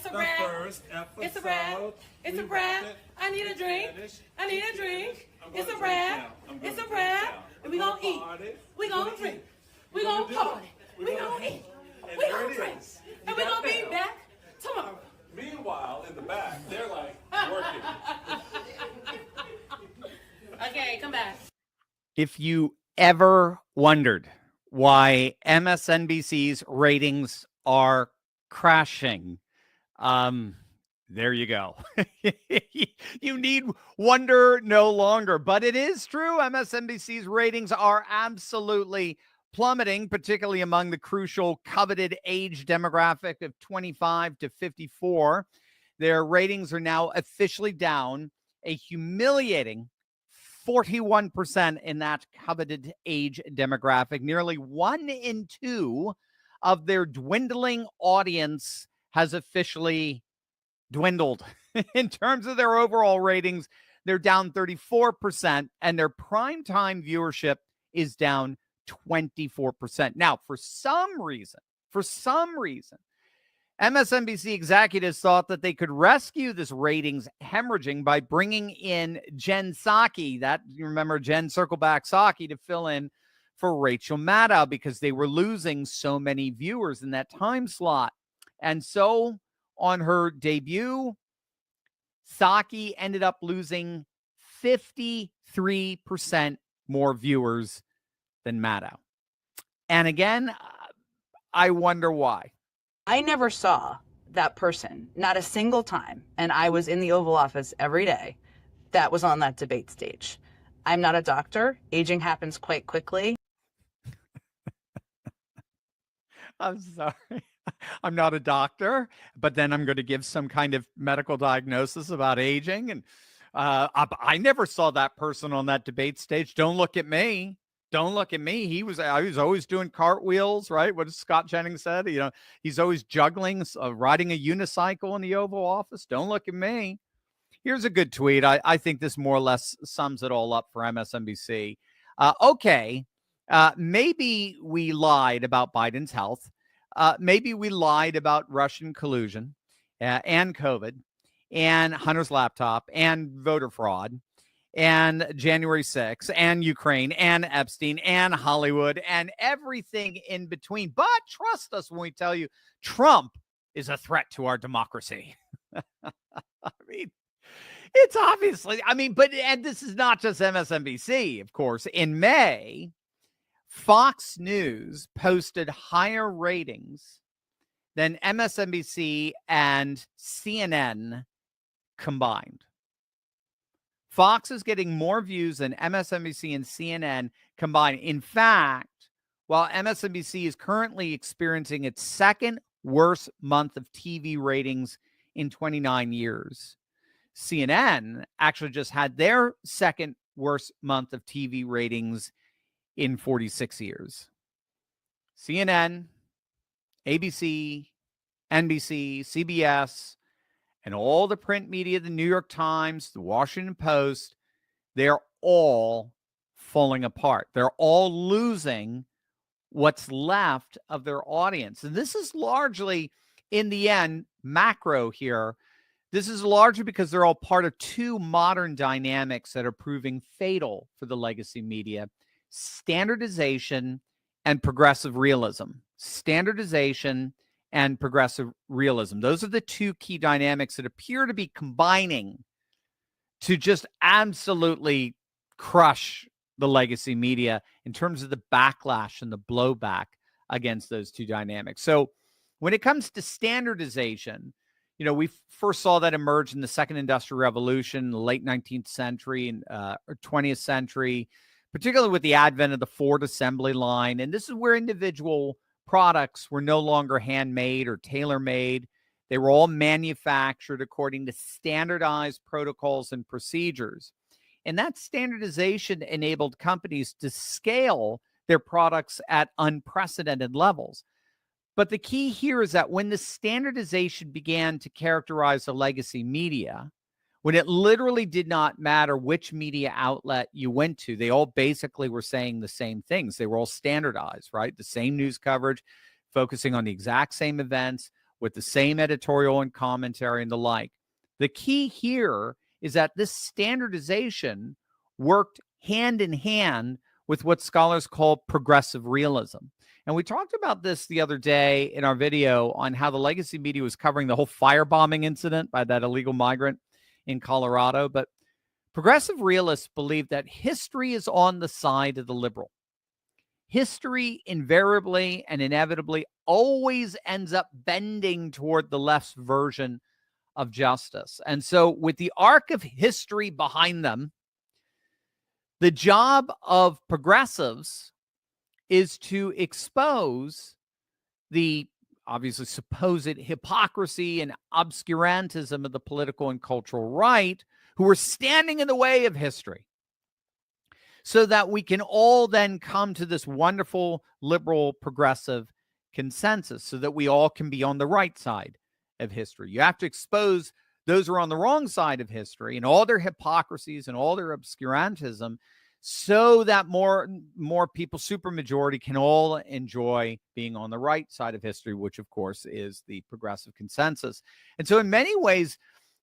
It's a wrap. It's a wrap. It's a wrap. I need a drink. I need a drink. It's a wrap. It's a wrap. And we gonna eat. We gonna drink. We gonna party. We gonna eat. We gonna drink. And we gonna be back tomorrow. Meanwhile, in the back, they're like working. Okay, come back. If you ever wondered why MSNBC's ratings are crashing, there you go. You need wonder no longer. But it is true. MSNBC's ratings are absolutely plummeting, particularly among the crucial coveted age demographic of 25 to 54. Their ratings are now officially down a humiliating 41% in that coveted age demographic. Nearly 1 in 2 of their dwindling audience has officially dwindled. In terms of their overall ratings, they're down 34%, and their primetime viewership is down 24%. Now, for some reason, MSNBC executives thought that they could rescue this ratings hemorrhaging by bringing in Jen Psaki, that you remember Jen Circleback Psaki, to fill in for Rachel Maddow because they were losing so many viewers in that time slot. And so on her debut, Psaki ended up losing 53% more viewers than Maddow. And again, I wonder why. I never saw that person, not a single time, and I was in the Oval Office every day, that was on that debate stage. I'm not a doctor. Aging happens quite quickly. I'm sorry. I'm not a doctor, but then I'm going to give some kind of medical diagnosis about aging. And I never saw that person on that debate stage. Don't look at me. Don't look at me. I was always doing cartwheels, right? What Scott Jennings said, he's always juggling, riding a unicycle in the Oval Office. Don't look at me. Here's a good tweet. I think this more or less sums it all up for MSNBC. Maybe we lied about Biden's health. Maybe we lied about Russian collusion and COVID and Hunter's laptop and voter fraud and January 6th, and Ukraine, and Epstein, and Hollywood, and everything in between. But trust us when we tell you Trump is a threat to our democracy. I mean, it's obviously, and this is not just MSNBC, of course. In May, Fox News posted higher ratings than MSNBC and CNN combined. Fox is getting more views than MSNBC and CNN combined. In fact, while MSNBC is currently experiencing its second worst month of TV ratings in 29 years, CNN actually just had their second worst month of TV ratings in 46 years. CNN, ABC, NBC, CBS, and all the print media, the New York Times, the Washington Post, they're all falling apart. They're all losing what's left of their audience. And this is largely, in the end, macro here. This is largely because they're all part of two modern dynamics that are proving fatal for the legacy media: standardization and progressive realism. Standardization and progressive realism. Those are the two key dynamics that appear to be combining to just absolutely crush the legacy media in terms of the backlash and the blowback against those two dynamics. So when it comes to standardization, we first saw that emerge in the Second Industrial Revolution, the late 19th century and or 20th century, particularly with the advent of the Ford assembly line. And this is where individual products were no longer handmade or tailor-made. They were all manufactured according to standardized protocols and procedures. And that standardization enabled companies to scale their products at unprecedented levels. But the key here is that when the standardization began to characterize the legacy media, when it literally did not matter which media outlet you went to, they all basically were saying the same things. They were all standardized, right? The same news coverage, focusing on the exact same events, with the same editorial and commentary and the like. The key here is that this standardization worked hand in hand with what scholars call progressive realism. And we talked about this the other day in our video on how the legacy media was covering the whole firebombing incident by that illegal migrant in Colorado. But progressive realists believe that history is on the side of the liberal. History invariably and inevitably always ends up bending toward the left's version of justice. And so with the arc of history behind them, the job of progressives is to expose the obviously supposed hypocrisy and obscurantism of the political and cultural right who are standing in the way of history, so that we can all then come to this wonderful liberal progressive consensus, so that we all can be on the right side of history. You have to expose those who are on the wrong side of history and all their hypocrisies and all their obscurantism, so that more people, supermajority, can all enjoy being on the right side of history, which of course is the progressive consensus. And so in many ways,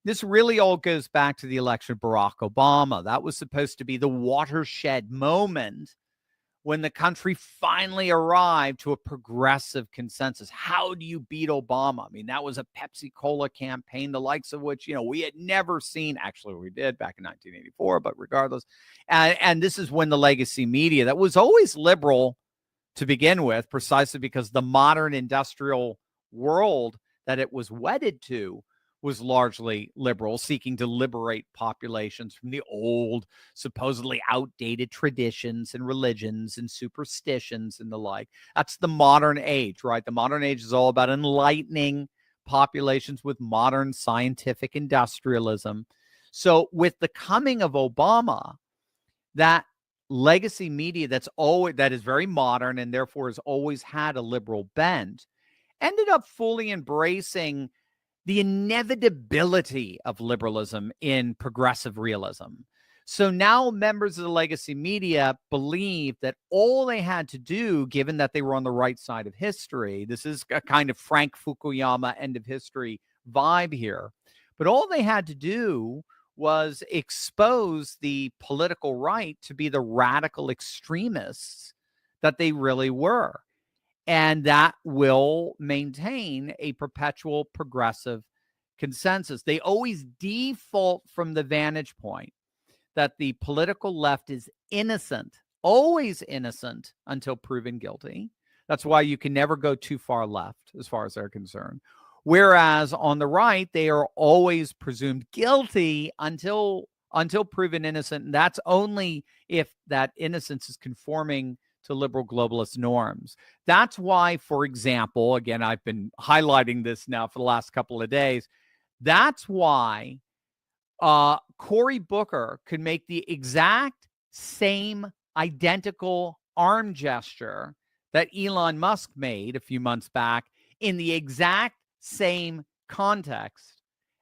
this really all goes back to the election of Barack Obama. That was supposed to be the watershed moment when the country finally arrived to a progressive consensus. How do you beat Obama? I mean, that was a Pepsi-Cola campaign, the likes of which, we had never seen. Actually, we did back in 1984, but regardless. And this is when the legacy media, that was always liberal to begin with, precisely because the modern industrial world that it was wedded to was largely liberal, seeking to liberate populations from the old, supposedly outdated traditions and religions and superstitions and the like. That's the modern age, right? The modern age is all about enlightening populations with modern scientific industrialism. So with the coming of Obama, that legacy media that is very modern and therefore has always had a liberal bent, ended up fully embracing the inevitability of liberalism in progressive realism. So now members of the legacy media believe that all they had to do, given that they were on the right side of history, this is a kind of Frank Fukuyama end of history vibe here, but all they had to do was expose the political right to be the radical extremists that they really were. And that will maintain a perpetual progressive consensus. They always default from the vantage point that the political left is innocent, always innocent until proven guilty. That's why you can never go too far left as far as they're concerned. Whereas on the right, they are always presumed guilty until proven innocent. And that's only if that innocence is conforming to liberal globalist norms. That's why, for example, again, I've been highlighting this now for the last couple of days. That's why Cory Booker could make the exact same identical arm gesture that Elon Musk made a few months back in the exact same context,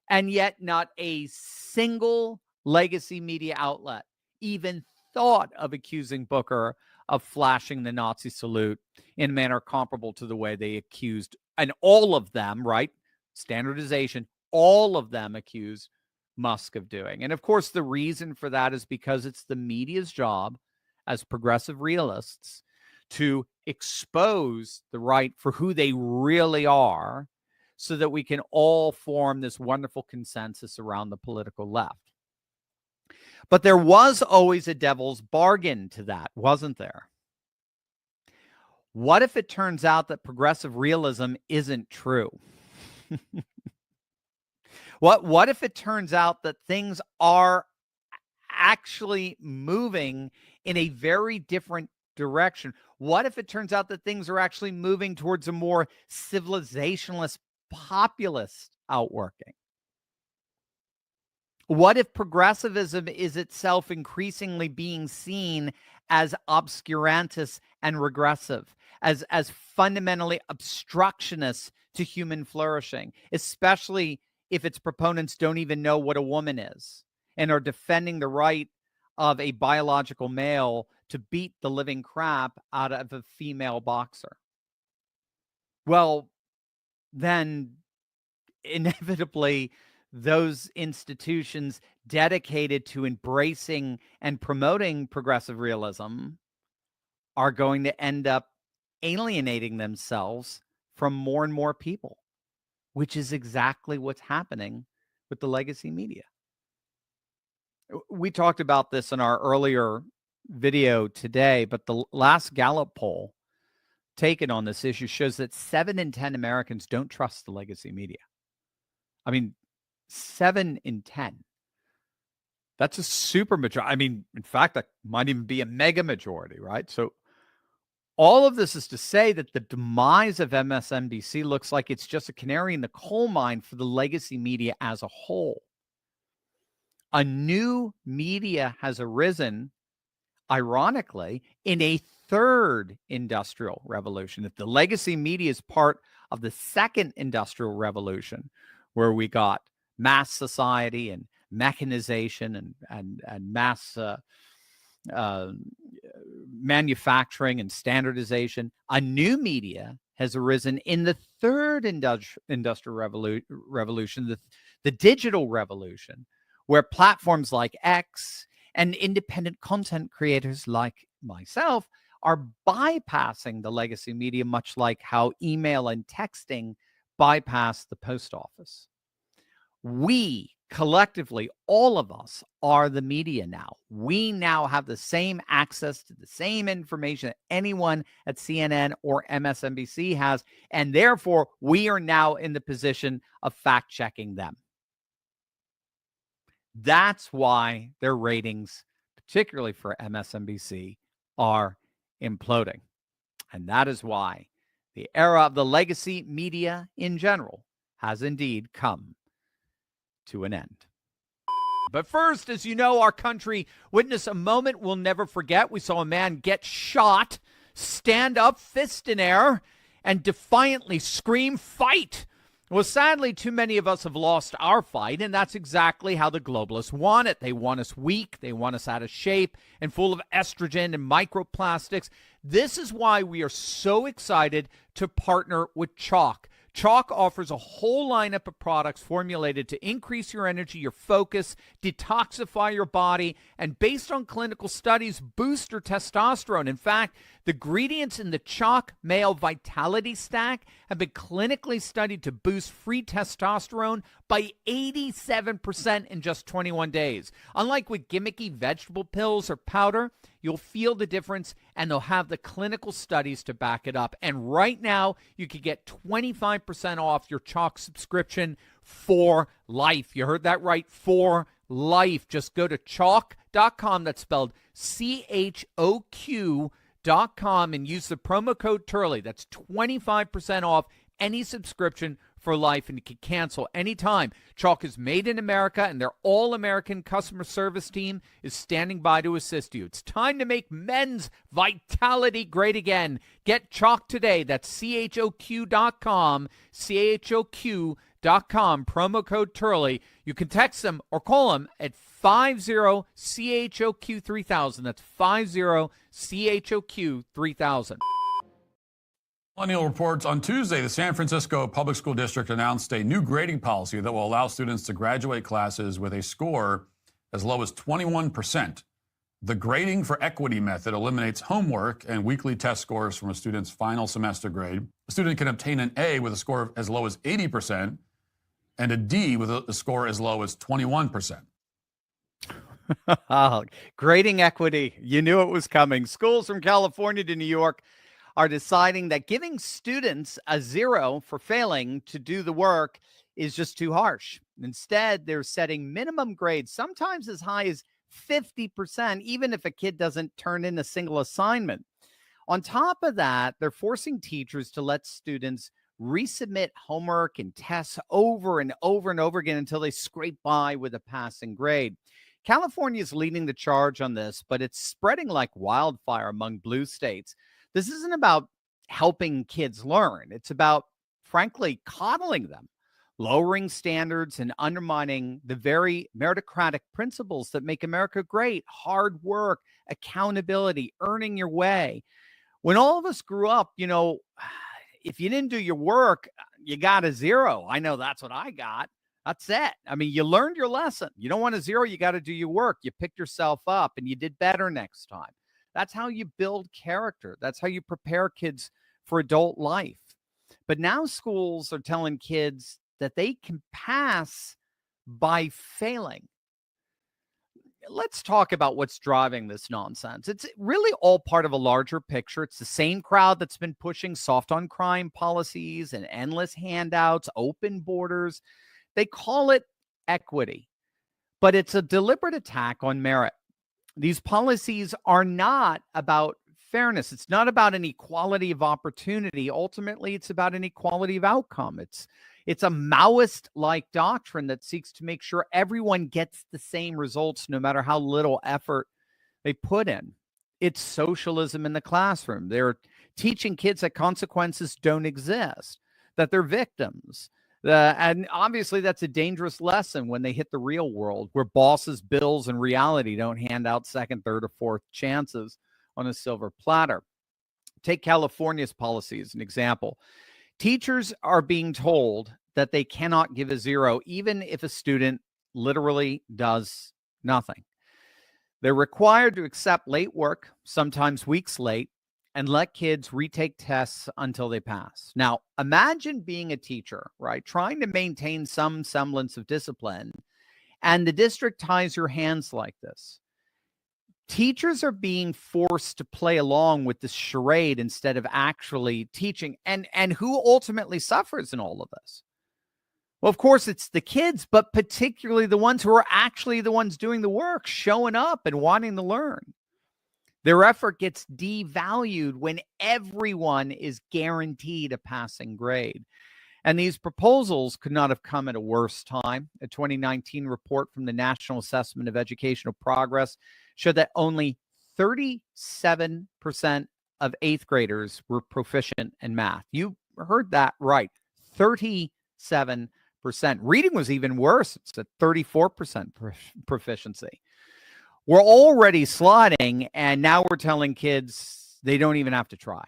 and yet not a single legacy media outlet even thought of accusing Booker of flashing the Nazi salute in a manner comparable to the way they accused, and all of them, right? Standardization, all of them accused Musk of doing. And of course, the reason for that is because it's the media's job as progressive realists to expose the right for who they really are, so that we can all form this wonderful consensus around the political left. But there was always a devil's bargain to that, wasn't there? What if it turns out that progressive realism isn't true? What if it turns out that things are actually moving in a very different direction? What if it turns out that things are actually moving towards a more civilizationalist, populist outworking? What if progressivism is itself increasingly being seen as obscurantist and regressive, as fundamentally obstructionist to human flourishing, especially if its proponents don't even know what a woman is and are defending the right of a biological male to beat the living crap out of a female boxer? Well, then inevitably, those institutions dedicated to embracing and promoting progressive realism are going to end up alienating themselves from more and more people, which is exactly what's happening with the legacy media. We talked about this in our earlier video today, but the last Gallup poll taken on this issue shows that 7 in 10 Americans don't trust the legacy media. I mean, 7 in 10. That's a super majority. I mean, in fact, that might even be a mega majority, right? So all of this is to say that the demise of MSNBC looks like it's just a canary in the coal mine for the legacy media as a whole. A new media has arisen, ironically, in a third industrial revolution. If the legacy media is part of the second industrial revolution, where we got mass society and mechanization and mass manufacturing and standardization, a new media has arisen in the third industrial revolution, the digital revolution, where platforms like X and independent content creators like myself are bypassing the legacy media, much like how email and texting bypass the post office. We collectively, all of us, are the media now. We now have the same access to the same information that anyone at CNN or MSNBC has, and therefore we are now in the position of fact-checking them. That's why their ratings, particularly for MSNBC, are imploding. And that is why the era of the legacy media in general has indeed come to an end. But first, as you know, our country witnessed a moment we'll never forget. We saw a man get shot, stand up, fist in air, and defiantly scream, "Fight!" Well, sadly, too many of us have lost our fight, and that's exactly how the globalists want it. They want us weak, they want us out of shape, and full of estrogen and microplastics. This is why we are so excited to partner with Chalk. Chalk offers a whole lineup of products formulated to increase your energy, your focus, detoxify your body, and based on clinical studies, boost your testosterone. In fact, the ingredients in the Chalk Male Vitality Stack have been clinically studied to boost free testosterone by 87% in just 21 days. Unlike with gimmicky vegetable pills or powder, you'll feel the difference, and they'll have the clinical studies to back it up. And right now, you can get 25% off your Chalk subscription for life. You heard that right, for life. Just go to chalk.com, that's spelled CHOQ.com, and use the promo code Turley. That's 25% off any subscription for life, and you can cancel anytime. Chalk is made in America, and their all-American customer service team is standing by to assist you. It's time to make men's vitality great again. Get Chalk today. That's CHOQ.com, CHOQ.com, promo code Turley. You can text them or call them at 50-CHOQ-3000. That's 50-CHOQ-3000. Millennial reports on Tuesday, the San Francisco Public School District announced a new grading policy that will allow students to graduate classes with a score as low as 21%. The grading for equity method eliminates homework and weekly test scores from a student's final semester grade. A student can obtain an A with a score as low as 80% and a D with a score as low as 21%. Grading equity. You knew it was coming. Schools from California to New York are deciding that giving students a 0 for failing to do the work is just too harsh. Instead, they're setting minimum grades, sometimes as high as 50%, even if a kid doesn't turn in a single assignment. On top of that, they're forcing teachers to let students resubmit homework and tests over and over and over again until they scrape by with a passing grade. California is leading the charge on this, but it's spreading like wildfire among blue states. This isn't about helping kids learn. It's about, frankly, coddling them, lowering standards and undermining the very meritocratic principles that make America great: hard work, accountability, earning your way. When all of us grew up, if you didn't do your work, you got a 0. I know that's what I got. That's it. I mean, you learned your lesson. You don't want a 0. You got to do your work. You picked yourself up and you did better next time. That's how you build character. That's how you prepare kids for adult life. But now schools are telling kids that they can pass by failing. Let's talk about what's driving this nonsense. It's really all part of a larger picture. It's the same crowd that's been pushing soft on crime policies and endless handouts, open borders. They call it equity, but it's a deliberate attack on merit. These policies are not about fairness. It's not about an equality of opportunity. Ultimately, it's about an equality of outcome. It's a Maoist-like doctrine that seeks to make sure everyone gets the same results no matter how little effort they put in. It's socialism in the classroom. They're teaching kids that consequences don't exist, that they're victims. And obviously, that's a dangerous lesson when they hit the real world, where bosses, bills, and reality don't hand out second, third, or fourth chances on a silver platter. Take California's policy as an example. Teachers are being told that they cannot give a 0, even if a student literally does nothing. They're required to accept late work, sometimes weeks late, and let kids retake tests until they pass. Now, imagine being a teacher, right? Trying to maintain some semblance of discipline, and the district ties your hands like this. Teachers are being forced to play along with this charade instead of actually teaching. And who ultimately suffers in all of this? Well, of course, it's the kids, but particularly the ones who are actually the ones doing the work, showing up and wanting to learn. Their effort gets devalued when everyone is guaranteed a passing grade. And these proposals could not have come at a worse time. A 2019 report from the National Assessment of Educational Progress showed that only 37% of 8th graders were proficient in math. You heard that right. 37%. Reading was even worse. It's at 34% proficiency. We're already sliding, and now we're telling kids they don't even have to try.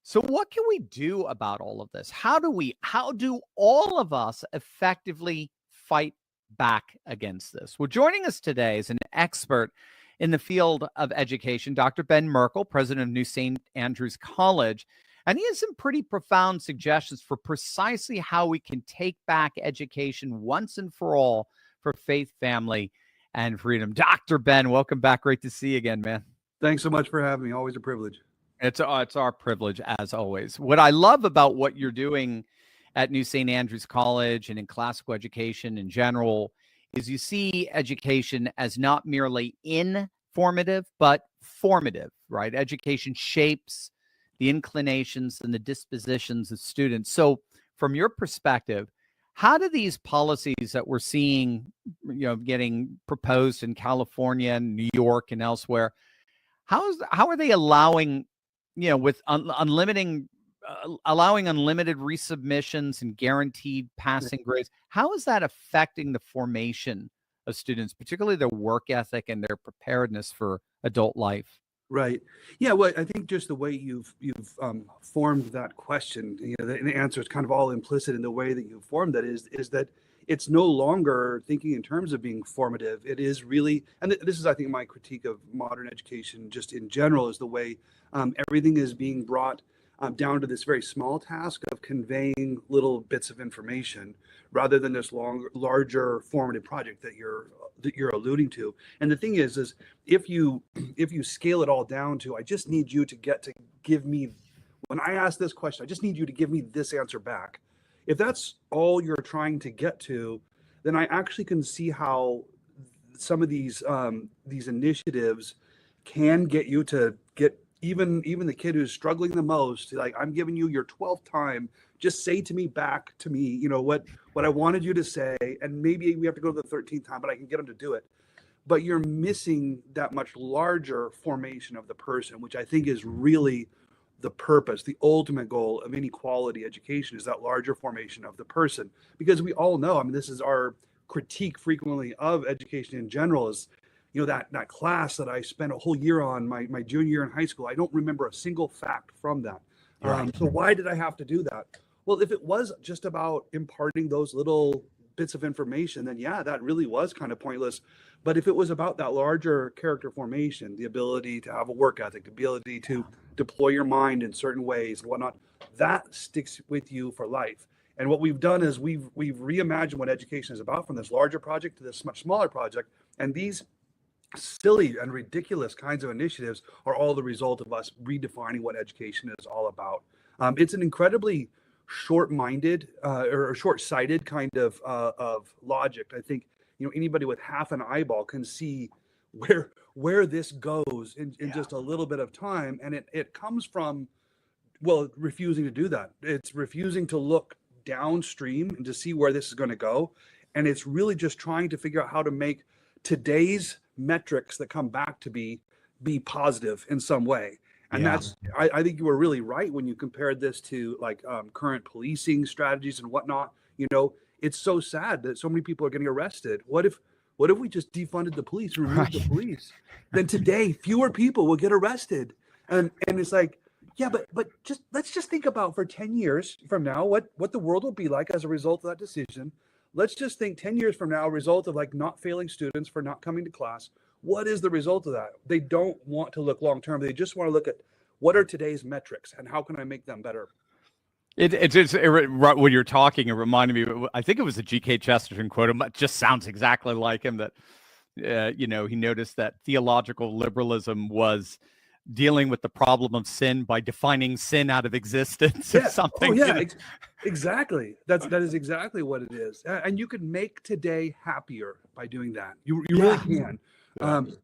So what can we do about all of this? How do all of us effectively fight back against this? Well, joining us today is an expert in the field of education, Dr. Ben Merkel, president of New St. Andrews College, and he has some pretty profound suggestions for precisely how we can take back education once and for all for faith, family, and freedom. Dr. Ben, welcome back. Great to see you again, man. Thanks so much for having me. Always a privilege. It's our privilege, as always. What I love about what you're doing at New St. Andrews College and in classical education in general is you see education as not merely informative, but formative, right? Education shapes the inclinations and the dispositions of students. So from your perspective, how do these policies that we're seeing, getting proposed in California and New York and elsewhere, how are they allowing, with allowing unlimited resubmissions and guaranteed passing grades? How is that affecting the formation of students, particularly their work ethic and their preparedness for adult life? Right. Yeah. Well, I think just the way you've formed that question, the answer is kind of all implicit in the way that you formed that is that it's no longer thinking in terms of being formative. It is really, and this is, I think, my critique of modern education just in general, is the way everything is being brought down to this very small task of conveying little bits of information rather than this larger formative project that you're alluding to. And the thing is if you scale it all down to, I just need you to give me, when I ask this question, I just need you to give me this answer back. If that's all you're trying to get to, then I actually can see how some of these initiatives can get you to get even the kid who's struggling the most, like, I'm giving you your 12th time, just say back to me, what I wanted you to say, and maybe we have to go to the 13th time, but I can get them to do it. But you're missing that much larger formation of the person, which I think is really the purpose, the ultimate goal of any quality education, is that larger formation of the person. Because we all know, this is our critique frequently of education in general, is that class that I spent a whole year on, my junior year in high school, I don't remember a single fact from that. Right. So why did I have to do that? Well, if it was just about imparting those little bits of information, then yeah, that really was kind of pointless. But if it was about that larger character formation, the ability to have a work ethic, the ability to deploy your mind in certain ways and whatnot, that sticks with you for life. And what we've done is we've reimagined what education is about from this larger project to this much smaller project. And these silly and ridiculous kinds of initiatives are all the result of us redefining what education is all about. It's an incredibly short-minded or short-sighted kind of logic. I think anybody with half an eyeball can see where this goes in just a little bit of time, and it comes from refusing to do that. It's refusing to look downstream and to see where this is going to go, and it's really just trying to figure out how to make today's metrics that come back to be positive in some way. And that's, I think you were really right when you compared this to like current policing strategies and whatnot. It's so sad that so many people are getting arrested. What if we just defunded the police, removed the police? Then today, fewer people will get arrested. And it's like, yeah, but let's just think about for 10 years from now, what the world will be like as a result of that decision. Let's just think 10 years from now, a result of like not failing students for not coming to class. What is the result of that? They don't want to look long term. They just want to look at what are today's metrics and how can I make them better? When you're talking, it reminded me, I think it was a G.K. Chesterton quote. It just sounds exactly like him, that, he noticed that theological liberalism was dealing with the problem of sin by defining sin out of existence or something. Oh, yeah, exactly. That is exactly what it is. And you can make today happier by doing that. You really can.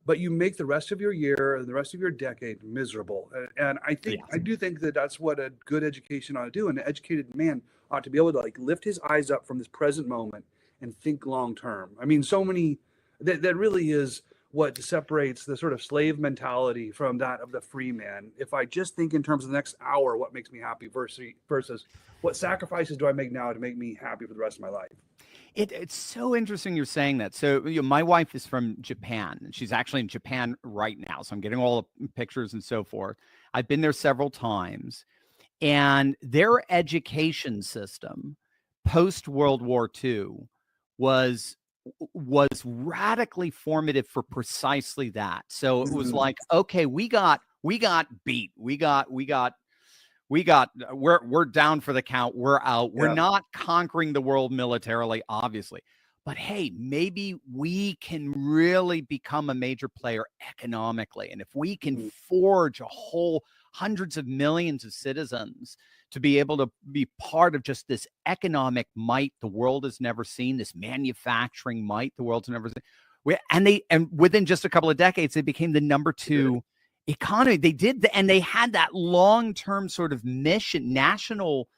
But you make the rest of your year and the rest of your decade miserable. And I do think that that's what a good education ought to do. An educated man ought to be able to like lift his eyes up from this present moment and think long term. I mean, so many that really is what separates the sort of slave mentality from that of the free man. If I just think in terms of the next hour, what makes me happy versus what sacrifices do I make now to make me happy for the rest of my life? It's so interesting you're saying that. So my wife is from Japan, and she's actually in Japan right now. So I'm getting all the pictures and so forth. I've been there several times, and their education system post World War II was radically formative for precisely that. So it was like, okay, we got beat. We're down for the count. We're out. We're not conquering the world militarily, obviously. But hey, maybe we can really become a major player economically. And if we can forge a whole hundreds of millions of citizens to be able to be part of just this economic might the world has never seen, this manufacturing might the world's never seen. And within just a couple of decades, they became the number 2 economy. They did, and they had that long-term sort of mission, national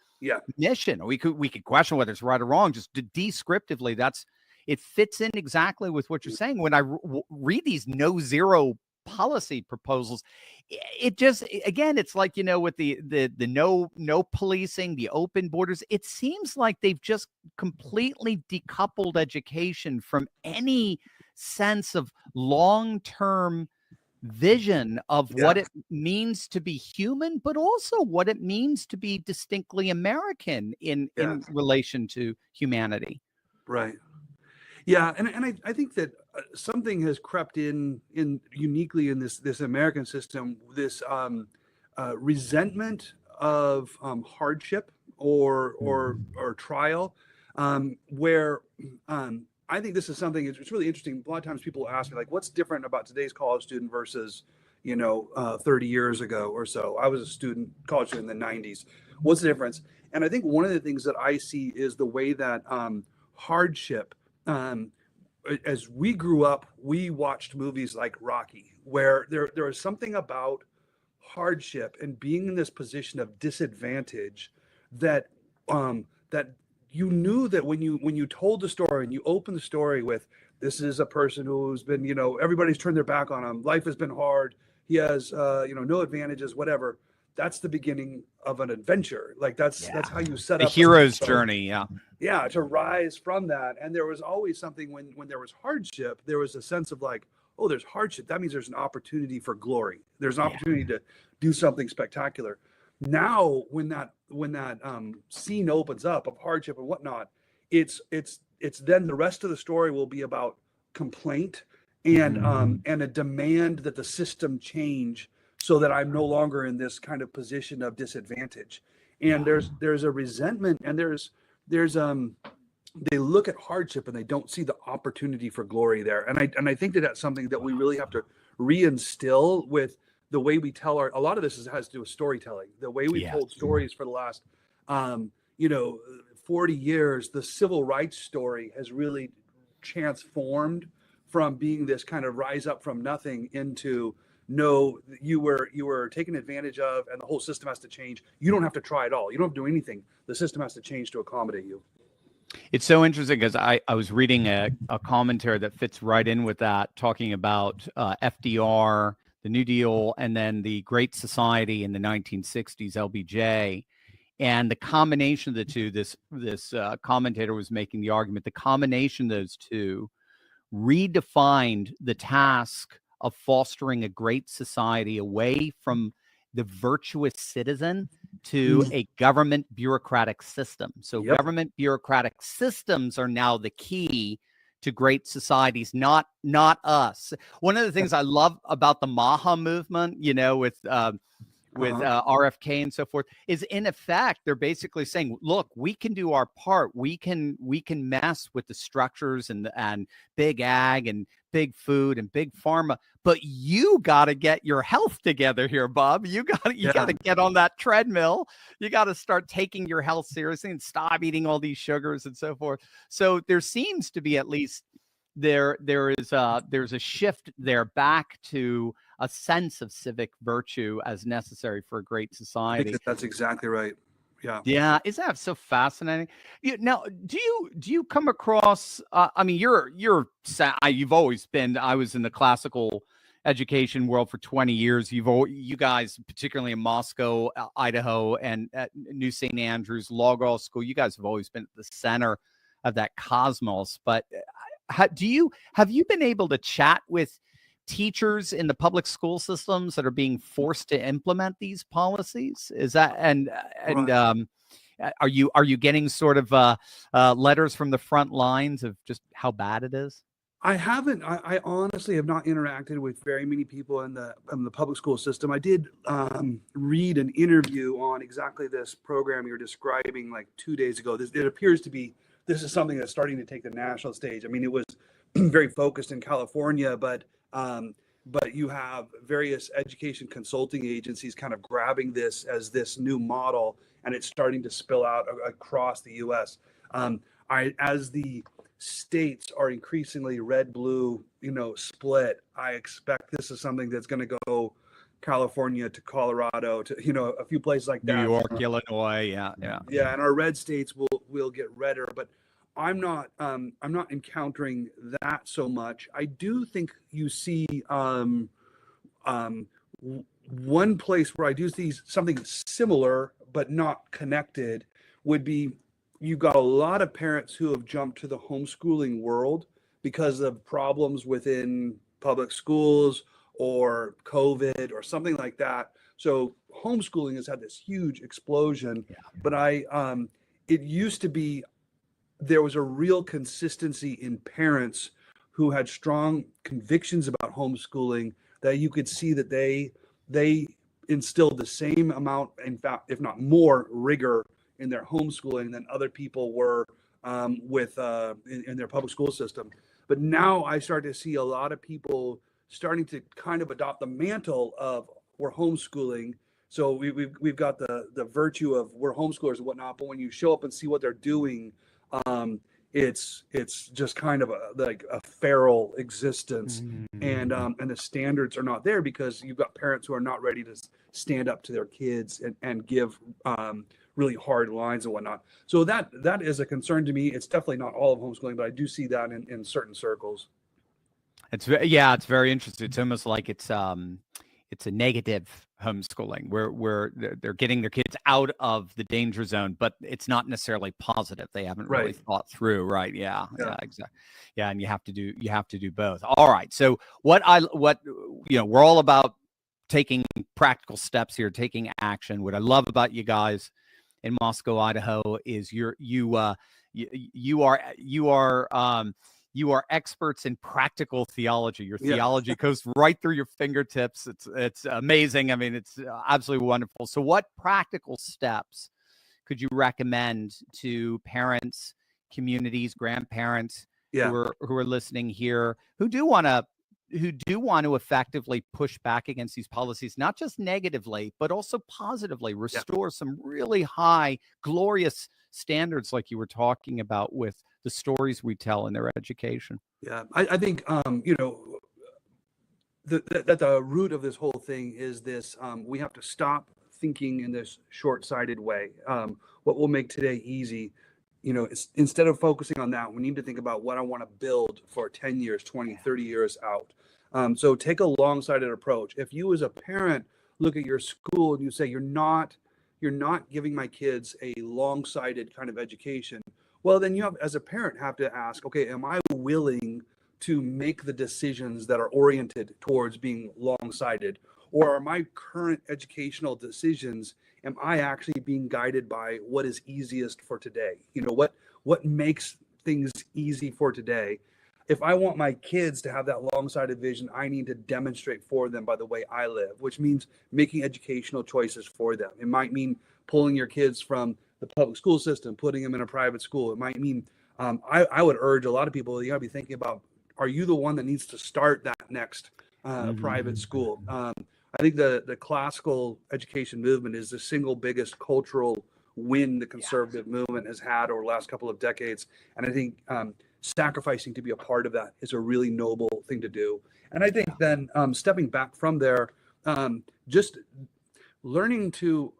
mission. We could question whether it's right or wrong. Just descriptively, it fits in exactly with what you're saying. When I read these no-zero policy proposals, it just, again, it's like, with the no policing, the open borders, it seems like they've just completely decoupled education from any sense of long-term vision of what it means to be human, but also what it means to be distinctly American in relation to humanity. Right. Yeah, and I think that something has crept in uniquely in this American system, this resentment of hardship or trial, where I think this is something. It's really interesting. A lot of times people ask me, like, what's different about today's college student versus 30 years ago or so. I was a college student in the 90s. What's the difference? And I think one of the things that I see is the way that hardship. As we grew up, we watched movies like Rocky, where there was something about hardship and being in this position of disadvantage that you knew that when you told the story and you opened the story with, this is a person who's been, everybody's turned their back on him. Life has been hard. He has, no advantages, whatever. That's the beginning of an adventure. Like that's how you set up the hero's journey. Yeah, to rise from that. And there was always something when there was hardship, there was a sense of like, oh, there's hardship. That means there's an opportunity for glory. There's an opportunity to do something spectacular. Now, when scene opens up of hardship and whatnot, it's then the rest of the story will be about complaint and a demand that the system change so that I'm no longer in this kind of position of disadvantage. And there's a resentment, and there's they look at hardship and they don't see the opportunity for glory there. And I think that that's something that we really have to reinstill with the way we tell a lot of this has to do with storytelling. The way we've told stories for the last 40 years, the civil rights story has really transformed from being this kind of rise up from nothing into, no, you were taken advantage of and the whole system has to change. You don't have to try at all. You don't have to do anything. The system has to change to accommodate you. It's so interesting because I was reading a commentary that fits right in with that, talking about FDR, the New Deal, and then the Great Society in the 1960s, LBJ. And the combination of the two, this commentator was making the argument, the combination of those two redefined the task of fostering a great society away from the virtuous citizen to a government bureaucratic system. So government bureaucratic systems are now the key to great societies, not us. One of the things I love about the Maha movement, with RFK and so forth, is in effect they're basically saying, look, we can do our part. We can mess with the structures and big ag and big food and big pharma, but you got to get your health together here, Bob. You got to get on that treadmill. You got to start taking your health seriously and stop eating all these sugars and so forth. So there seems to be, at least there's a shift there back to a sense of civic virtue as necessary for a great society. I think that's exactly right. Yeah. Is that so fascinating? Now, do you come across, you've always been, I was in the classical education world for 20 years. You guys, particularly in Moscow, Idaho, and at New St. Andrews, Logos School, you guys have always been at the center of that cosmos. But have you been able to chat with teachers in the public school systems that are being forced to implement these policies? Is that are you getting sort of letters from the front lines of just how bad it is? I haven't. I honestly have not interacted with very many people in the public school system. I did read an interview on exactly this program you're describing like 2 days ago. It appears to be, this is something that's starting to take the national stage. I mean, it was very focused in California, but you have various education consulting agencies kind of grabbing this as this new model, and it's starting to spill out across the U.S. As the states are increasingly red-blue, split, I expect this is something that's going to go California to Colorado to, a few places like that. New York, Illinois, yeah. And our red states will get redder, but I'm not encountering that so much. I do think you see one place where I do see something similar but not connected would be, you've got a lot of parents who have jumped to the homeschooling world because of problems within public schools or COVID or something like that. So homeschooling has had this huge explosion, but it used to be, there was a real consistency in parents who had strong convictions about homeschooling, that you could see that they instilled the same amount, in fact, if not more, rigor in their homeschooling than other people were in their public school system. But now I start to see a lot of people starting to kind of adopt the mantle of, we're homeschooling. So we've got the virtue of we're homeschoolers and whatnot, but when you show up and see what they're doing, it's just kind of like a feral existence, and the standards are not there because you've got parents who are not ready to stand up to their kids and give really hard lines and whatnot. So that is a concern to me. It's definitely not all of homeschooling, but I do see that in certain circles. It's very interesting. It's almost like it's a negative homeschooling where they're getting their kids out of the danger zone, but it's not necessarily positive. They haven't really thought through, right? Yeah, exactly. Yeah, and you have to do both. All right. So what we're all about taking practical steps here, taking action. What I love about you guys in Moscow, Idaho, is you are experts in practical theology. Your theology goes right through your fingertips. It's amazing. I mean, it's absolutely wonderful. So what practical steps could you recommend to parents, communities, grandparents who are listening here, who do want to effectively push back against these policies, not just negatively, but also positively restore some really high, glorious standards like you were talking about with the stories we tell in their education? Yeah, I think, you know, that the root of this whole thing is this, we have to stop thinking in this short-sighted way. What will make today easy, you know, instead of focusing on that, we need to think about what I want to build for 10 years, 20, 30 years out. So take a long-sighted approach. If you as a parent look at your school and you say, you're not giving my kids a long-sighted kind of education, well, then you have, as a parent, have to ask, okay, am I willing to make the decisions that are oriented towards being long-sighted? Or are my current educational decisions, am I actually being guided by what is easiest for today? You know, what makes things easy for today? If I want my kids to have that long-sighted vision, I need to demonstrate for them by the way I live, which means making educational choices for them. It might mean pulling your kids from the public school system, putting them in a private school. It might mean, I would urge a lot of people, you gotta be thinking about, are you the one that needs to start that next private school? I think the classical education movement is the single biggest cultural win the conservative movement has had over the last couple of decades. And I think sacrificing to be a part of that is a really noble thing to do. And I think then stepping back from there, just learning to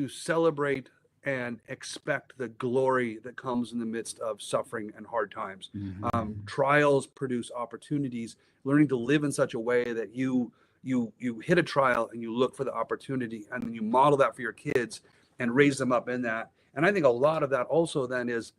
celebrate and expect the glory that comes in the midst of suffering and hard times. Trials produce opportunities. Learning to live in such a way that you hit a trial and you look for the opportunity, and then you model that for your kids and raise them up in that. And I think a lot of that also then is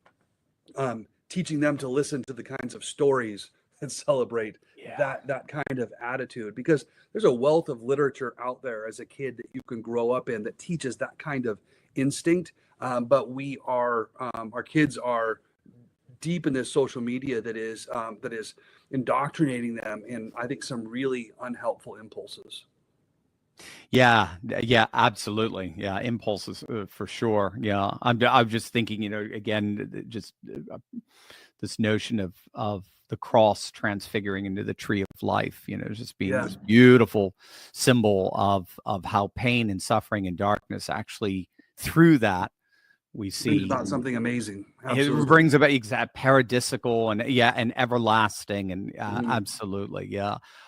teaching them to listen to the kinds of stories that celebrate that kind of attitude, because there's a wealth of literature out there as a kid that you can grow up in that teaches that kind of instinct. But our kids are deep in this social media that is indoctrinating them in, I think, some really unhelpful impulses. Yeah, absolutely. Yeah, impulses for sure. Yeah, I'm just thinking, you know, again, just this notion of the cross transfiguring into the tree of life, you know, just being this beautiful symbol of how pain and suffering and darkness actually, through that, we see about something amazing. Absolutely. It brings about exact paradisical and and everlasting and absolutely.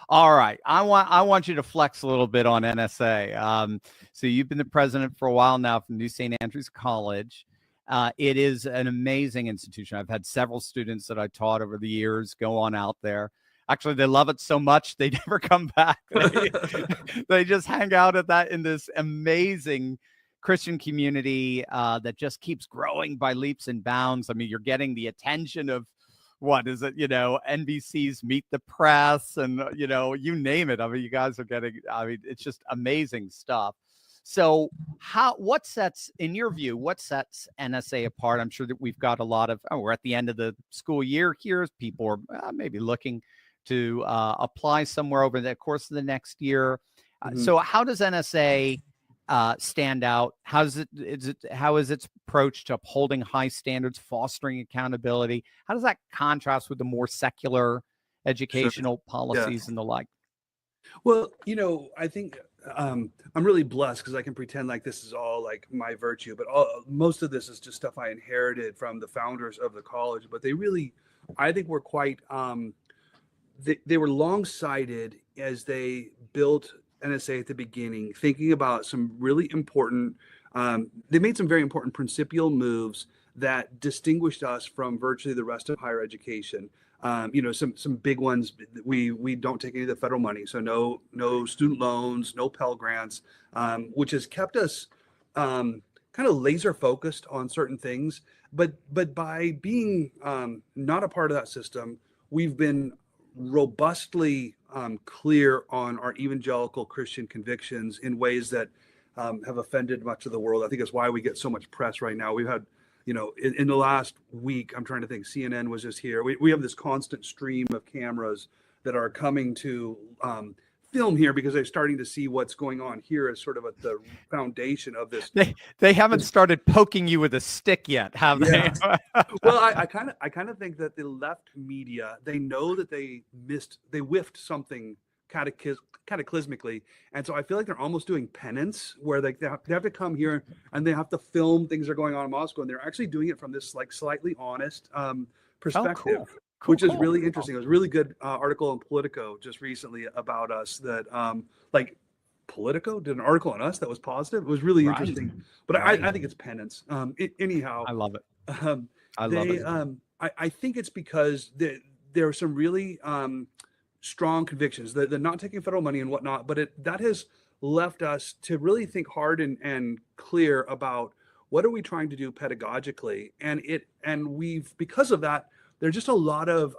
All right. I want you to flex a little bit on NSA. So you've been the president for a while now from New St. Andrews College. It is an amazing institution. I've had several students that I taught over the years go on out there. Actually, they love it so much they never come back. They just hang out in this amazing Christian community that just keeps growing by leaps and bounds. I mean, you're getting the attention of, what is it, you know, NBC's Meet the Press and, you know, you name it. I mean, you guys are getting, I mean, it's just amazing stuff. So what sets, in your view, what sets NSA apart? I'm sure that we've got a lot of, we're at the end of the school year here. People are maybe looking to apply somewhere over the course of the next year. So how does NSA stand out? How is its approach to upholding high standards, fostering accountability? How does that contrast with the more secular educational policies and the like? Well, you know, I think I'm really blessed because I can pretend like this is all like my virtue, but most of this is just stuff I inherited from the founders of the college. But they really, I think, were quite they were long-sighted as they built NSA at the beginning, thinking about some really important, they made some very important principial moves that distinguished us from virtually the rest of higher education. You know, some big ones, we don't take any of the federal money. So no student loans, no Pell Grants, which has kept us kind of laser focused on certain things. But by being not a part of that system, we've been robustly clear on our evangelical Christian convictions in ways that have offended much of the world. I think that's why we get so much press right now. We've had, in the last week, I'm trying to think, CNN was just here. We have this constant stream of cameras that are coming to film here because they're starting to see what's going on here as sort of at the foundation of this. They haven't started poking you with a stick yet, have they? Well, I kind of think that the left media, they know that they whiffed something cataclysmically, and so I feel like they're almost doing penance, where they have to come here and they have to film things that are going on in Moscow, and they're actually doing it from this like slightly honest perspective. Cool, which is really interesting. It was a really good article in Politico just recently about us that Politico did an article on us that was positive. It was really interesting, but I think it's penance. Anyhow, I love it. I love it. I think it's because there are some really strong convictions that they're not taking federal money and whatnot, but that has left us to really think hard and clear about what are we trying to do pedagogically, and we've, because of that, there's just a lot of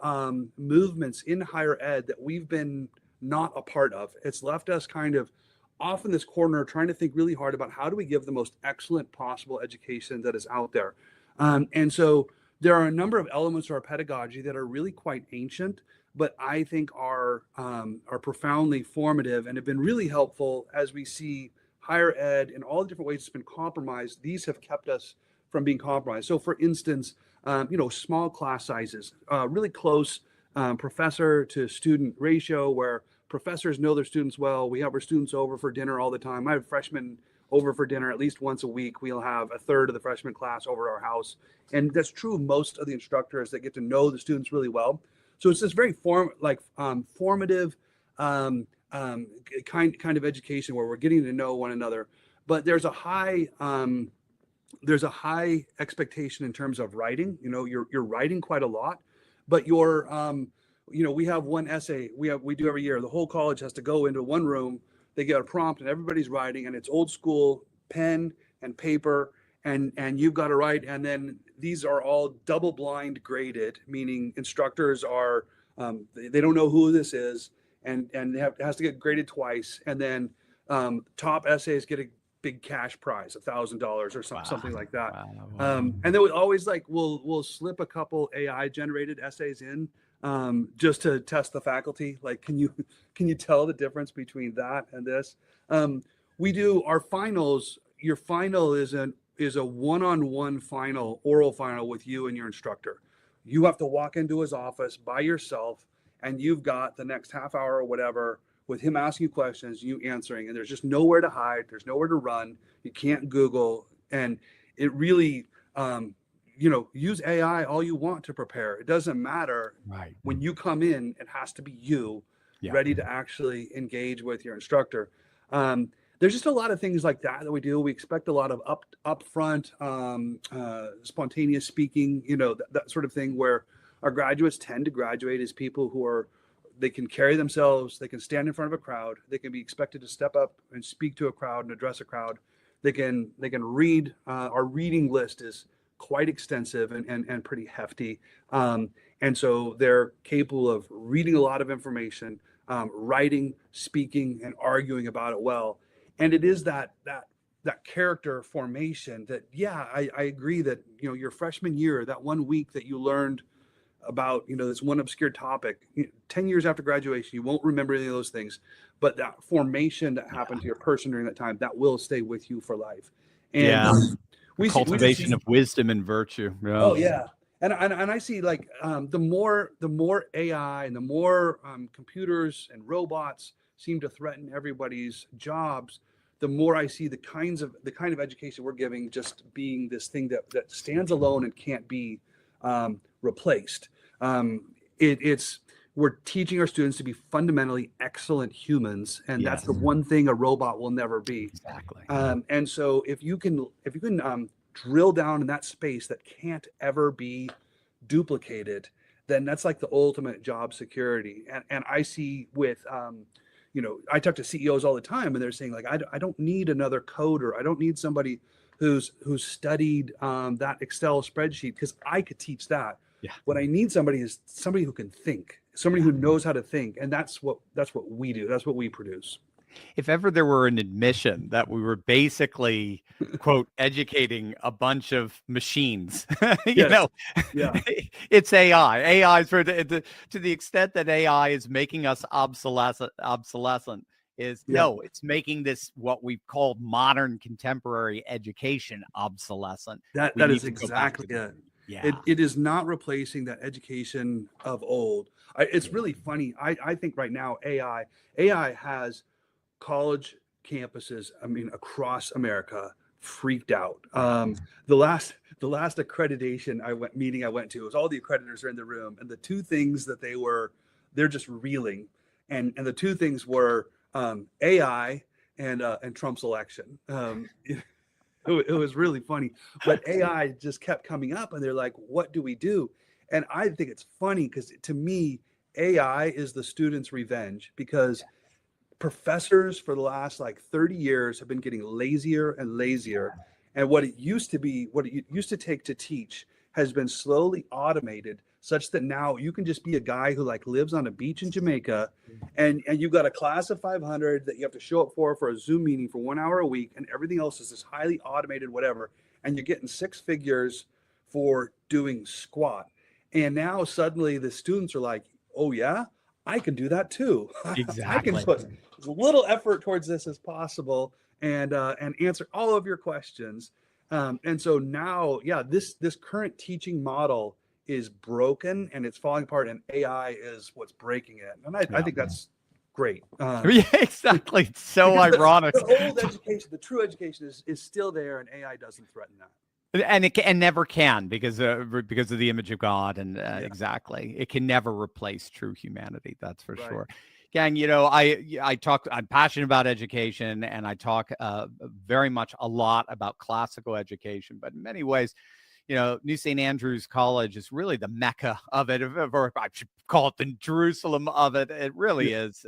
movements in higher ed that we've been not a part of. It's left us kind of off in this corner trying to think really hard about how do we give the most excellent possible education that is out there. And so there are a number of elements of our pedagogy that are really quite ancient, but I think are profoundly formative and have been really helpful as we see higher ed in all the different ways it's been compromised. These have kept us from being compromised. So for instance, small class sizes, really close professor to student ratio where professors know their students well. We have our students over for dinner all the time. I have freshmen over for dinner at least once a week. We'll have a third of the freshman class over at our house. And that's true of most of the instructors that get to know the students really well. So it's this very formative kind of education where we're getting to know one another. But there's a high expectation in terms of writing. You're writing quite a lot, but we have one essay we do every year. The whole college has to go into one room. They get a prompt and everybody's writing, and it's old school pen and paper, and you've got to write. And then these are all double blind graded, meaning instructors are they don't know who this is, and it has to get graded twice. And then top essays get a big cash prize, $1,000 or something like that. Wow. And then we always we'll slip a couple AI generated essays in just to test the faculty. Like, can you tell the difference between that and this? We do our finals. Your final is a one-on-one final, oral final with you and your instructor. You have to walk into his office by yourself, and you've got the next half hour or whatever with him asking you questions, you answering, and there's just nowhere to hide. There's nowhere to run. You can't Google, and it really, use AI all you want to prepare. It doesn't matter. Right. When you come in, it has to be you ready to actually engage with your instructor. There's just a lot of things like that we do. We expect a lot of upfront, spontaneous speaking, that sort of thing, where our graduates tend to graduate as people who they can carry themselves, they can stand in front of a crowd, they can be expected to step up and speak to a crowd and address a crowd. They can read. Our reading list is quite extensive and pretty hefty. And so they're capable of reading a lot of information, writing, speaking, and arguing about it well. And it is that character formation that, I agree that, your freshman year, that 1 week that you learned about, this one obscure topic, 10 years after graduation, you won't remember any of those things, but that formation that happened to your person during that time, that will stay with you for life. And cultivation of wisdom and virtue. Yeah. Oh yeah. And I see the more AI and the more computers and robots seem to threaten everybody's jobs, the more I see the kind of education we're giving just being this thing that stands alone and can't be replaced. We're teaching our students to be fundamentally excellent humans, and that's the one thing a robot will never be. Exactly. And so if you can drill down in that space that can't ever be duplicated, then that's like the ultimate job security. And I see with I talk to CEOs all the time, and they're saying I don't need another coder. I don't need somebody who's studied that Excel spreadsheet, because I could teach that. Yeah. What I need is somebody who can think, somebody who knows how to think, and that's what we do. That's what we produce. If ever there were an admission that we were basically, quote, educating a bunch of machines, you Yes. know, Yeah. it's AI. AI is to the extent that AI is making us obsolescent is Yeah. no, it's making this what we've called modern contemporary education obsolescent. That We that need is to go back exactly to it. yeah. It is not replacing that education of old. It's really funny. I think right now AI has college campuses, I mean, across America freaked out. The last accreditation meeting I went to was all the accreditors are in the room, and the two things that they're just reeling, and the two things were AI and Trump's election. It was really funny, but AI just kept coming up, and they're like, "What do we do?" And I think it's funny because to me, AI is the student's revenge because professors for the last like 30 years have been getting lazier and lazier. And what it used to take to teach has been slowly automated such that now you can just be a guy who like lives on a beach in Jamaica and you've got a class of 500 that you have to show up for a Zoom meeting for 1 hour a week, and everything else is this highly automated whatever. And you're getting 6 figures for doing squat. And now suddenly the students are like, oh yeah, I can do that too. I can Exactly. put as little effort towards this as possible and answer all of your questions. And so now, yeah, this current teaching model is broken and it's falling apart, and AI is what's breaking it. And I think that's great. Yeah, exactly. It's so because ironic. The old education, the true education is still there, and AI doesn't threaten that. And it never can because of the image of God, and exactly, it can never replace true humanity. That's for sure. Gang, I'm passionate about education, and I talk very much a lot about classical education, but in many ways, New St. Andrews College is really the Mecca of it, or I should call it the Jerusalem of it. It really is.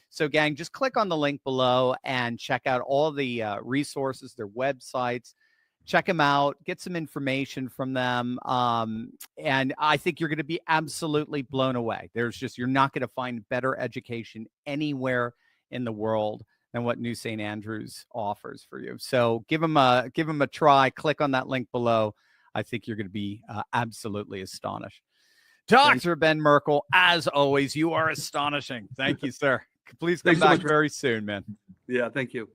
So, gang, just click on the link below and check out all the resources, their websites. Check them out, get some information from them. And I think you're going to be absolutely blown away. You're not going to find better education anywhere in the world than what New St. Andrews offers for you. So give them a try. Click on that link below. I think you're going to be absolutely astonished. Dr. Ben Merkel, as always, you are astonishing. Thank you, sir. Please come back very soon, man. Yeah, thank you.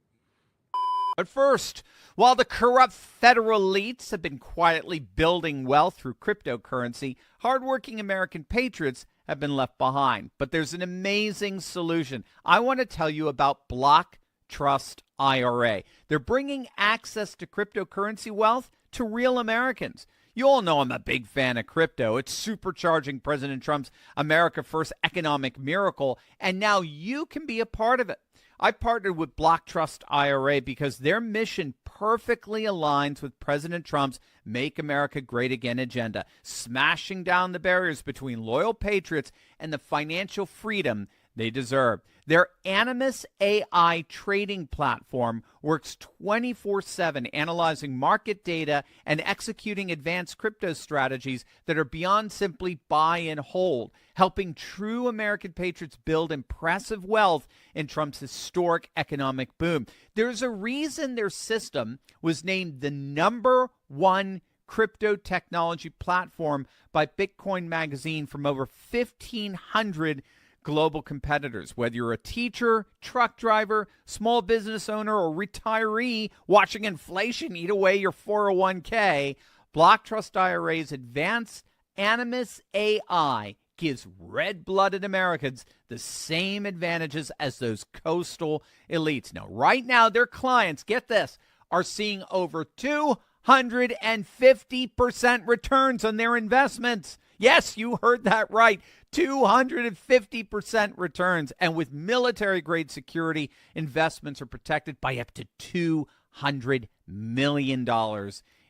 But first, while the corrupt federal elites have been quietly building wealth through cryptocurrency, hardworking American patriots have been left behind. But there's an amazing solution. I want to tell you about BlockTrustIRA. They're bringing access to cryptocurrency wealth to real Americans. You all know I'm a big fan of crypto. It's supercharging President Trump's America First economic miracle, and now you can be a part of it. I partnered with BlockTrustIRA because their mission perfectly aligns with President Trump's Make America Great Again agenda, smashing down the barriers between loyal patriots and the financial freedom they deserve. Their Animus AI trading platform works 24/7, analyzing market data and executing advanced crypto strategies that are beyond simply buy and hold, helping true American patriots build impressive wealth in Trump's historic economic boom. There's a reason their system was named the #1 crypto technology platform by Bitcoin Magazine from over 1,500 global competitors. Whether you're a teacher, truck driver, small business owner, or retiree watching inflation eat away your 401k, BlockTrustIRA's advanced Animus AI gives red-blooded Americans the same advantages as those coastal elites. Now, right now, their clients, get this, are seeing over 250% returns on their investments. Yes, you heard that right. 250% returns. And with military-grade security, investments are protected by up to $200 million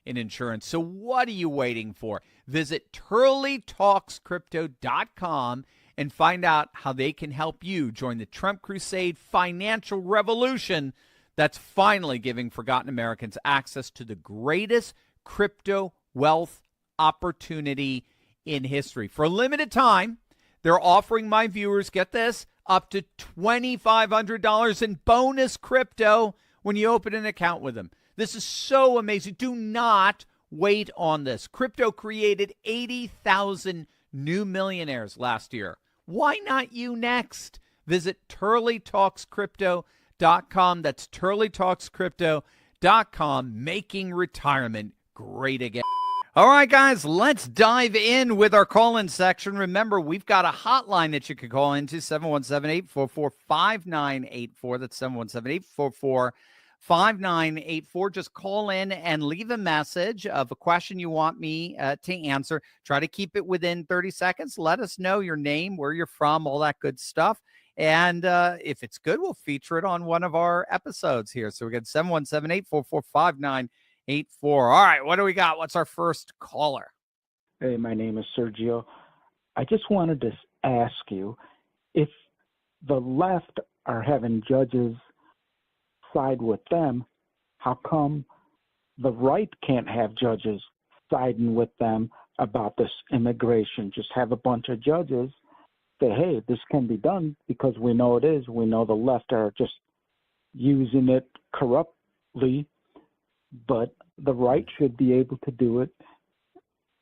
in insurance. So what are you waiting for? Visit TurleyTalksCrypto.com and find out how they can help you join the Trump Crusade financial revolution that's finally giving forgotten Americans access to the greatest crypto wealth opportunity in history. For a limited time, they're offering my viewers, get this, up to $2,500 in bonus crypto when you open an account with them. This is so amazing. Do not wait on this. Crypto created 80,000 new millionaires last year. Why not you next? Visit TurleyTalksCrypto.com. That's TurleyTalksCrypto.com, making retirement great again. All right, guys, let's dive in with our call-in section. Remember, we've got a hotline that you can call into, 717-844-5984. That's 717-844-5984. Just call in and leave a message of a question you want me to answer. Try to keep it within 30 seconds. Let us know your name, where you're from, all that good stuff. And if it's good, we'll feature it on one of our episodes here. So we got 717-844-5984. All right, what do we got? What's our first caller? Hey, my name is Sergio. I just wanted to ask you, if the left are having judges side with them, how come the right can't have judges siding with them about this immigration? Just have a bunch of judges say, hey, this can be done because we know it is. We know the left are just using it corruptly, but the right should be able to do it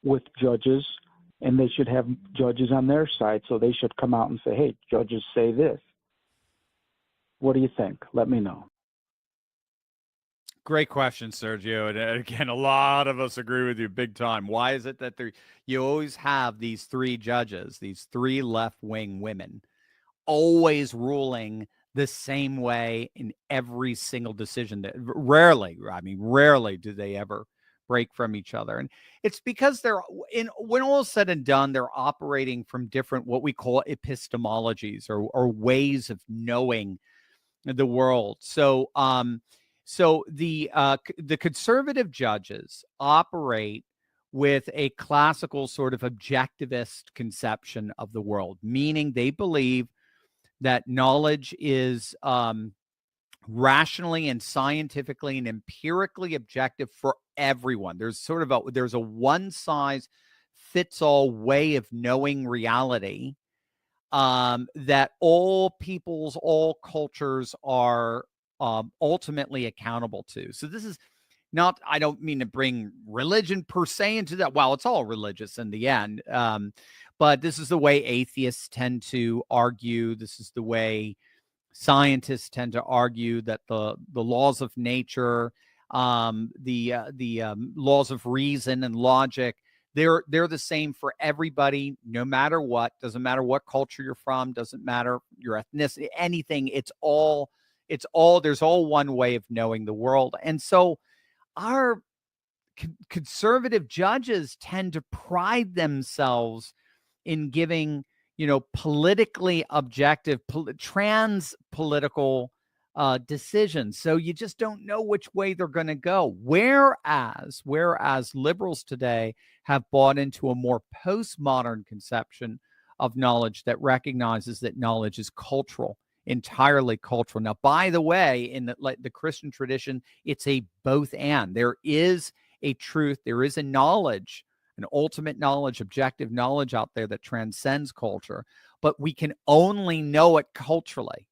with judges, and they should have judges on their side. So they should come out and say, hey, judges say this. What do you think? Let me know. Great question, Sergio. And again, a lot of us agree with you big time. Why is it that you always have these three judges, these three left-wing women, always ruling the same way in every single decision? That rarely do they ever break from each other. And it's because when all is said and done, they're operating from different, what we call epistemologies or ways of knowing the world. So the conservative judges operate with a classical sort of objectivist conception of the world, meaning they believe that knowledge is rationally and scientifically and empirically objective for everyone. There's a one-size-fits-all way of knowing reality that all peoples, all cultures are ultimately accountable to. So this is not, I don't mean to bring religion per se into that. Well, it's all religious in the end. But this is the way atheists tend to argue. This is the way scientists tend to argue, that the laws of nature, the laws of reason and logic, they're the same for everybody, no matter what. Doesn't matter what culture you're from. Doesn't matter your ethnicity, anything. There's all one way of knowing the world. And so our conservative judges tend to pride themselves in giving, politically objective, trans-political decisions. So you just don't know which way they're going to go. Whereas liberals today have bought into a more postmodern conception of knowledge that recognizes that knowledge is cultural, entirely cultural. Now, by the way, in the Christian tradition, it's a both and. There is a truth, there is a knowledge, an ultimate knowledge, objective knowledge out there that transcends culture, but we can only know it culturally,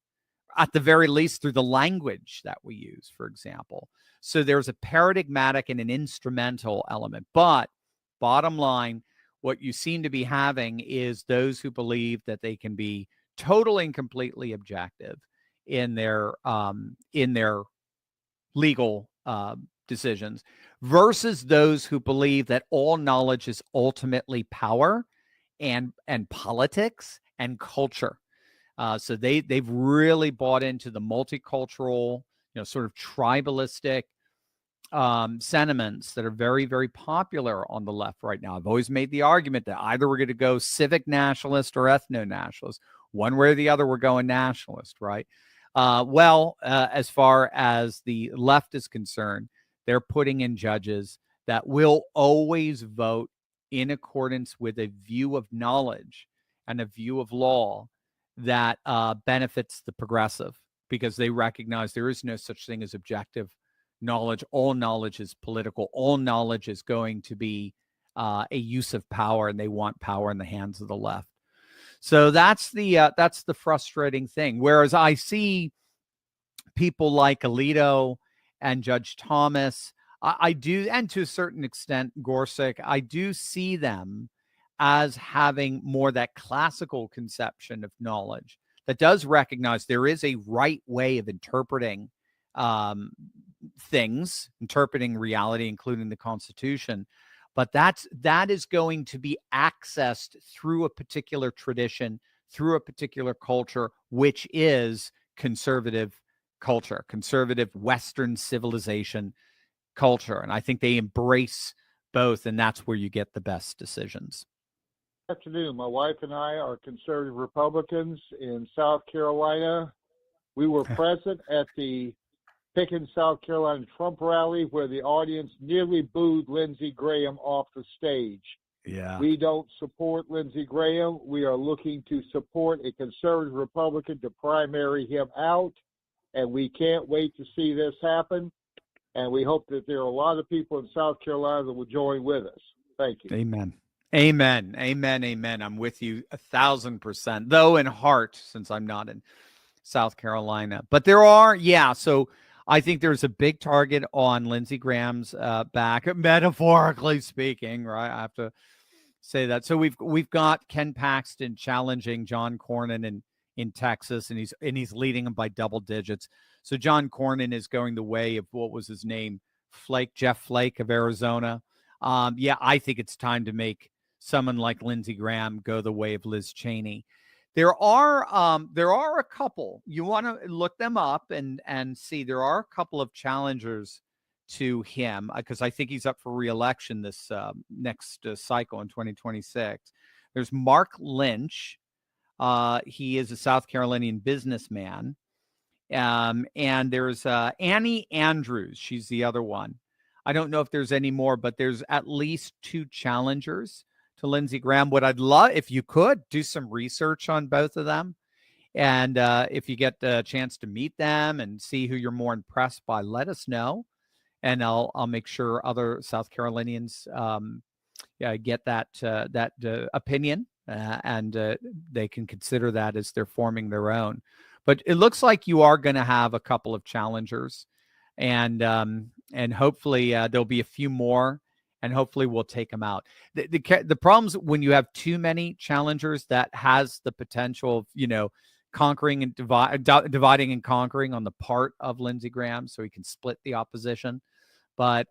at the very least through the language that we use, for example. So there's a paradigmatic and an instrumental element. But bottom line, what you seem to be having is those who believe that they can be totally and completely objective in their legal decisions, versus those who believe that all knowledge is ultimately power and politics and culture. So they've really bought into the multicultural, sort of tribalistic sentiments that are very, very popular on the left right now. I've always made the argument that either we're going to go civic nationalist or ethno-nationalist. One way or the other, we're going nationalist, right? As far as the left is concerned, they're putting in judges that will always vote in accordance with a view of knowledge and a view of law that benefits the progressive, because they recognize there is no such thing as objective knowledge. All knowledge is political. All knowledge is going to be a use of power, and they want power in the hands of the left. So that's the frustrating thing. Whereas I see people like Alito and Judge Thomas, I do, and to a certain extent Gorsuch, I do see them as having more that classical conception of knowledge that does recognize there is a right way of interpreting things, interpreting reality, including the Constitution. But that is going to be accessed through a particular tradition, through a particular culture, which is conservative culture, conservative Western civilization culture. And I think they embrace both, and that's where you get the best decisions. Good afternoon. My wife and I are conservative Republicans in South Carolina. We were present at the Pickens, South Carolina Trump rally where the audience nearly booed Lindsey Graham off the stage. Yeah. We don't support Lindsey Graham. We are looking to support a conservative Republican to primary him out, and we can't wait to see this happen. And we hope that there are a lot of people in South Carolina that will join with us. Thank you. Amen. Amen. Amen. Amen. I'm with you 1,000%, though in heart, since I'm not in South Carolina. But there are, so I think there's a big target on Lindsey Graham's back, metaphorically speaking, right? I have to say that. So we've got Ken Paxton challenging John Cornyn in Texas, and he's leading him by double digits. So John Cornyn is going the way of, what was his name? Jeff Flake of Arizona. I think it's time to make someone like Lindsey Graham go the way of Liz Cheney. There are a couple. You want to look them up and see. There are a couple of challengers to him because I think he's up for re-election this next cycle in 2026. There's Mark Lynch. He is a South Carolinian businessman. And there's Annie Andrews. She's the other one. I don't know if there's any more, but there's at least 2 challengers to Lindsey Graham. What I'd love, if you could, do some research on both of them. And if you get the chance to meet them and see who you're more impressed by, let us know. And I'll make sure other South Carolinians get that opinion and they can consider that as they're forming their own. But it looks like you are going to have a couple of challengers, and hopefully there'll be a few more, and hopefully we'll take them out. The problems when you have too many challengers, that has the potential of conquering and dividing and conquering on the part of Lindsey Graham, so he can split the opposition. But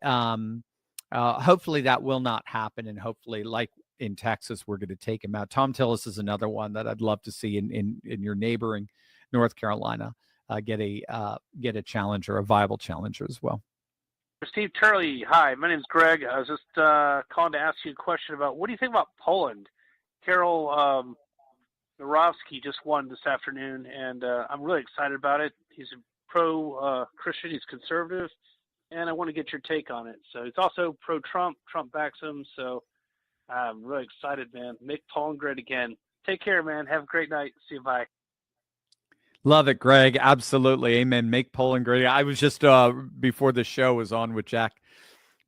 hopefully that will not happen, and hopefully, like in Texas, we're going to take him out. Tom Tillis is another one that I'd love to see in your neighboring North Carolina get a challenger, a viable challenger as well. Steve Turley, hi. My name's Greg. I was just calling to ask you a question about what do you think about Poland? Karol Nawrocki just won this afternoon, and I'm really excited about it. He's a pro-Christian, he's conservative, and I want to get your take on it. So he's also pro-Trump. Trump backs him, so I'm really excited, man. Make Poland great again. Take care, man. Have a great night. See you. Bye. Love it, Greg. Absolutely. Amen. Make Poland great. I was just, before the show was on with Jack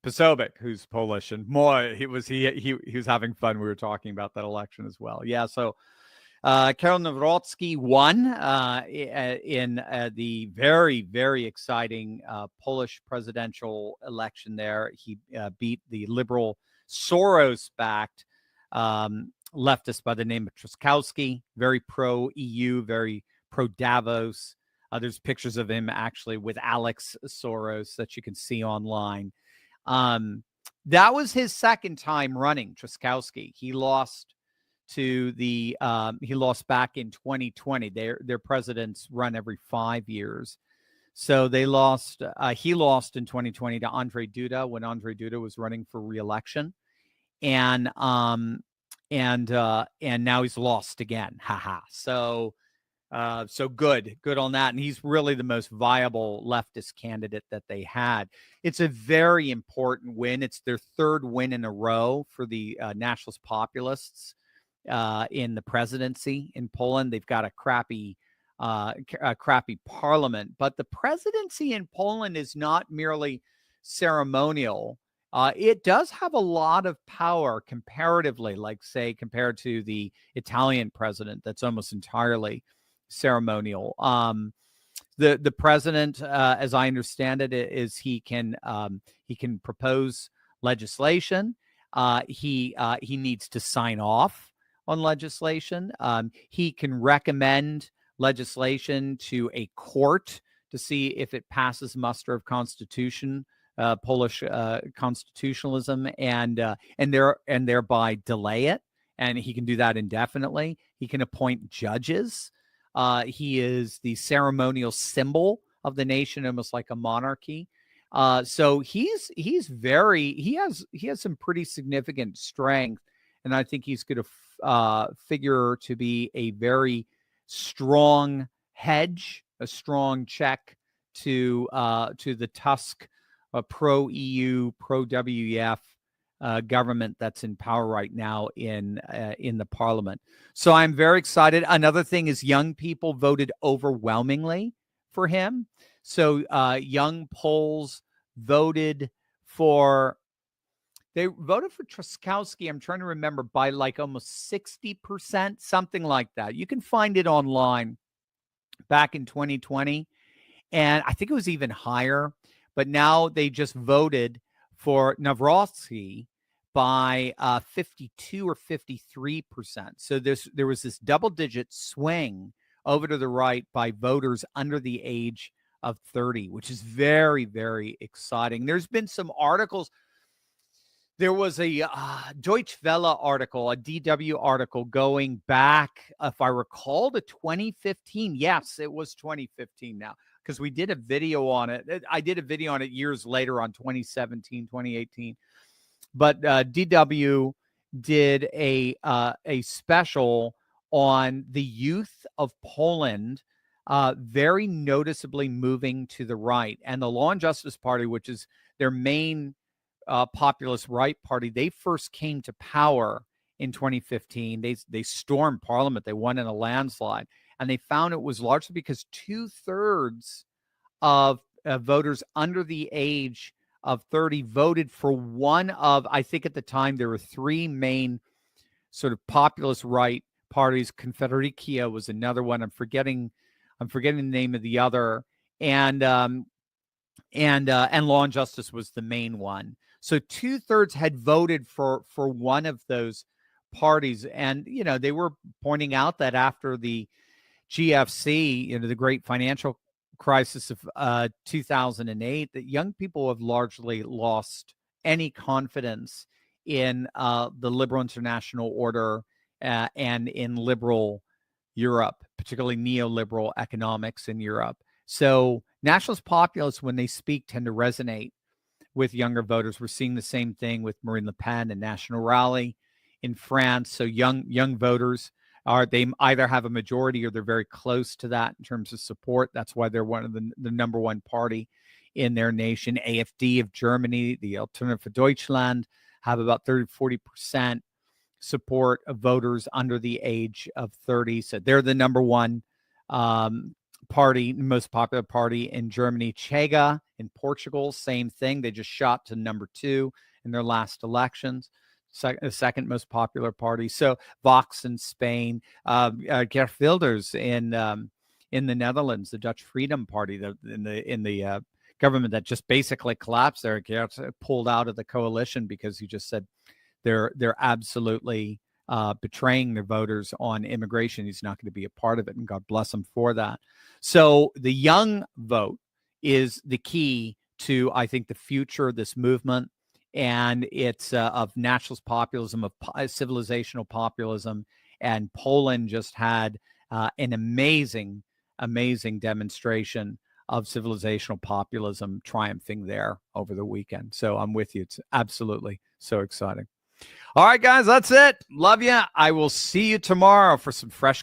Posobiec, who's Polish, and he was having fun. We were talking about that election as well. Yeah. So, Karol Nawrocki won in the very, very exciting Polish presidential election there. He beat the liberal Soros-backed leftist by the name of Trzaskowski, very pro-EU, very pro-Davos. There's pictures of him actually with Alex Soros that you can see online. That was his second time running, Trzaskowski. He lost back in 2020. Their presidents run every 5 years. So he lost in 2020 to Andrzej Duda when Andrzej Duda was running for re-election. And now he's lost again. So good on that. And he's really the most viable leftist candidate that they had. It's a very important win. It's their third win in a row for the Nationalist Populists in the presidency in Poland. They've got a crappy parliament, but the presidency in Poland is not merely ceremonial. it does have a lot of power comparatively, like say compared to the Italian president, that's almost entirely ceremonial. The president, as I understand it, is he can propose legislation. He needs to sign off on legislation. He can recommend legislation to a court to see if it passes muster of Polish constitutionalism, and thereby delay it. And he can do that indefinitely. He can appoint judges. He is the ceremonial symbol of the nation, almost like a monarchy. So he has some pretty significant strength, and I think he's going to figure to be a very strong hedge, a strong check to the Tusk pro-EU, pro-WEF government that's in power right now in the parliament. So I'm very excited. Another thing is young people voted overwhelmingly for him. So young Poles voted for Trzaskowski, I'm trying to remember, by like almost 60%, something like that. You can find it online back in 2020. And I think it was even higher. But now they just voted for Nawrocki by 52 or 53%. So there was this double-digit swing over to the right by voters under the age of 30, which is very, very exciting. There's been some articles. There was a Deutsche Welle article, a DW article going back, if I recall, to 2015. Yes, it was 2015 now, because we did a video on it. I did a video on it years later on 2017, 2018. But DW did a special on the youth of Poland, very noticeably moving to the right. And the Law and Justice Party, which is their main populist right party, they first came to power in 2015. They stormed Parliament. They won in a landslide. And they found it was largely because 2/3 of voters under the age of 30 voted for one of, I think at the time, there were three main sort of populist right parties. Confederacia was another one. I'm forgetting the name of the other. And Law and Justice was the main one. So 2/3 had voted for one of those parties. And, they were pointing out that after the GFC, the great financial crisis of 2008, that young people have largely lost any confidence in the liberal international order and in liberal Europe, particularly neoliberal economics in Europe. So nationalist populists, when they speak, tend to resonate with younger voters. We're seeing the same thing with Marine Le Pen and National Rally in France. So young voters they either have a majority or they're very close to that in terms of support. That's why they're one of the number one party in their nation. AfD of Germany, the Alternative for Deutschland, have about 30-40% support of voters under the age of 30. So they're the number one party, most popular party in Germany. Chega in Portugal, same thing. They just shot to number 2 in their last elections. The second most popular party. So Vox in Spain, Geert Wilders in the Netherlands, the Dutch Freedom Party, in the government that just basically collapsed there. Geert pulled out of the coalition because he just said they're absolutely betraying their voters on immigration. He's not going to be a part of it, and God bless him for that. So the young vote is the key to, I think, the future of this movement. And it's of nationalist populism, of civilizational populism. And Poland just had an amazing demonstration of civilizational populism triumphing there over the weekend. So I'm with you. It's absolutely so exciting. All right, guys, that's it. Love you. I will see you tomorrow for some fresh